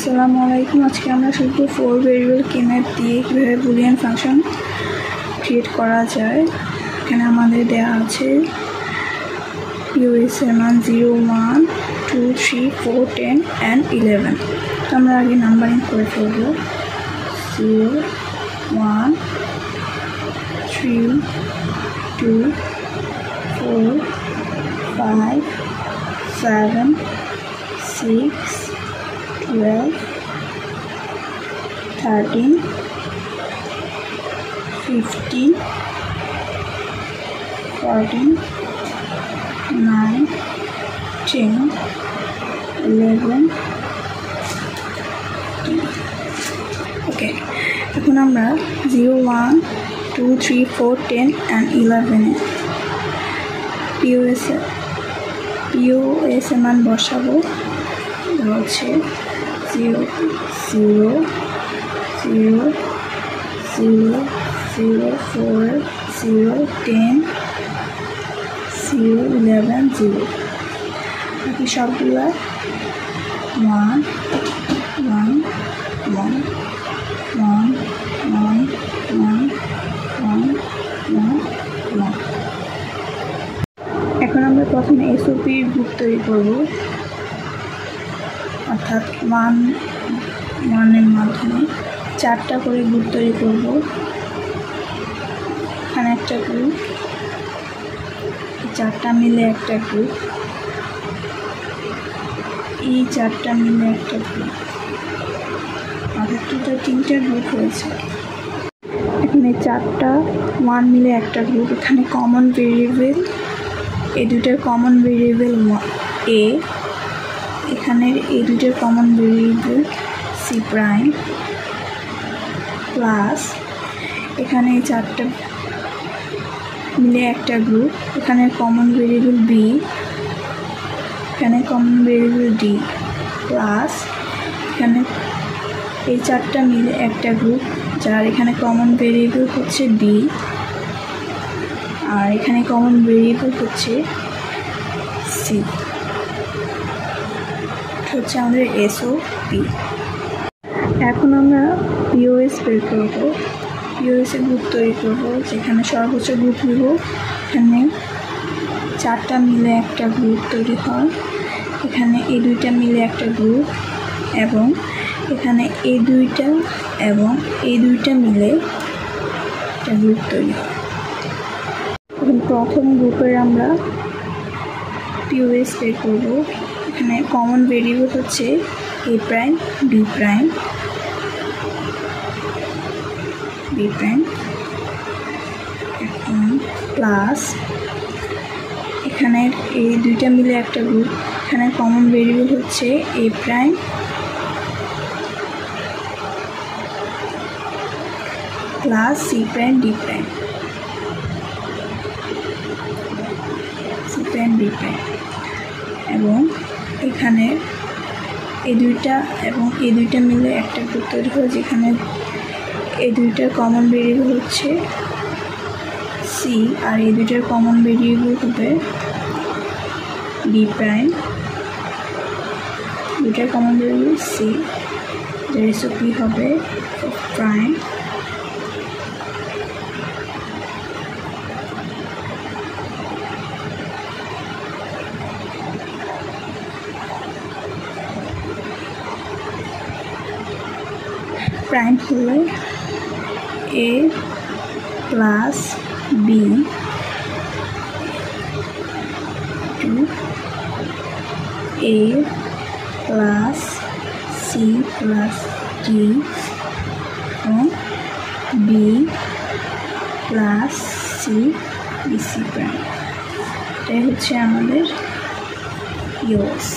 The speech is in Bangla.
আসসালামু আলাইকুম। আজকে আমরা শুধু 4 ভেরিয়েবল কেম্যাপ দিয়ে কীভাবে বুলিয়ান ফাংশন ক্রিয়েট করা যায়। এখানে আমাদের দেওয়া আছে পিওএস এর মান 0, 1, 2, 3, 4, 10 and 11। তো আমরা আগে নাম্বারিং করে ফেলবো। 0, 1, 3, 2, 4, 5, 7, 6, 12, 13, 15, 14, 9, 10, 11, 10। ওকে, এখন আমরা 0, 1, 2, 3, 4, 10 and 11 পিওএস এর মান বসাবো। হচ্ছে 0, 0, 0, 0, 0, 4, 0, 10, 0, 11, 0। বাকি সবগুলো 1, 1, 1, 1, 1, 1, 1, 1, 1। এখন আমরা প্রথমে এসওপির গ্রুপ তৈরি করব, অর্থাৎ 1 এর মাধ্যমে 4টা করে গ্রুপ তৈরি করব। এখানে একটা গ্রুপ, 4টা মিলে একটা গ্রুপ, এই 4টা মিলে একটা গ্রুপ, অর্থাৎ টোটাল 3টা গ্রুপ হয়েছে। এখানে 4টা 1 মিলে একটা গ্রুপ। এখানে কমন ভেরিয়েবল, এই দুইটার কমন ভেরিয়েবল এ, এখানের এই দুইটার common variable C prime, plus এখানে এই 4টা মিলে একটা গ্রুপ। এখানে কমন ভেরিয়েবল বি, এখানে কমন ভেরিয়েবল ডি, প্লাস এখানে এই 4টা মিলে একটা গ্রুপ, যার এখানে কমন ভেরিয়েবল হচ্ছে বি, আর এখানে কমন ভেরিয়েবল হচ্ছে সি। হচ্ছে আমাদের এসওপি। এখন আমরা পিওএস বের করব। পিওএস এর গ্রুপ তৈরি করব, যেখানে সর্বোচ্চ গ্রুপ নিব। এখানে 4টা মিলে একটা গ্রুপ তৈরি হয়, এখানে এই 2টা মিলে একটা গ্রুপ, এবং এখানে এই 2টা এবং এই 2টা মিলে একটা গ্রুপ তৈরি হয়। এখন প্রথম গ্রুপের আমরা পিওএস বের করব। এখানে কমন ভেরিয়েবল হচ্ছে A prime, B prime, B prime, এখন প্লাস এখানে এই 2টা মিলে একটা গ্রুপ। এখানে কমন ভেরিয়েবল হচ্ছে A prime, plus C prime, D prime, C prime, D prime, এবং এখানে এই 2টা এবং এই 2টা মিলে একটা গ্রুপ তৈরি হয়, যেখানে এই 2টার কমন ভেরিয়েবল হচ্ছে সি, আর এই 2টার কমন ভেরিয়েবল হবে বি প্রাইম, 2টার কমন ভেরিয়েবল সি, যার এসওপি হবে প্রাইম, প্রাইম হলো A plus B two A plus C plus D এবং B plus C, BC prime. এটাই হচ্ছে আমাদের পিওএস।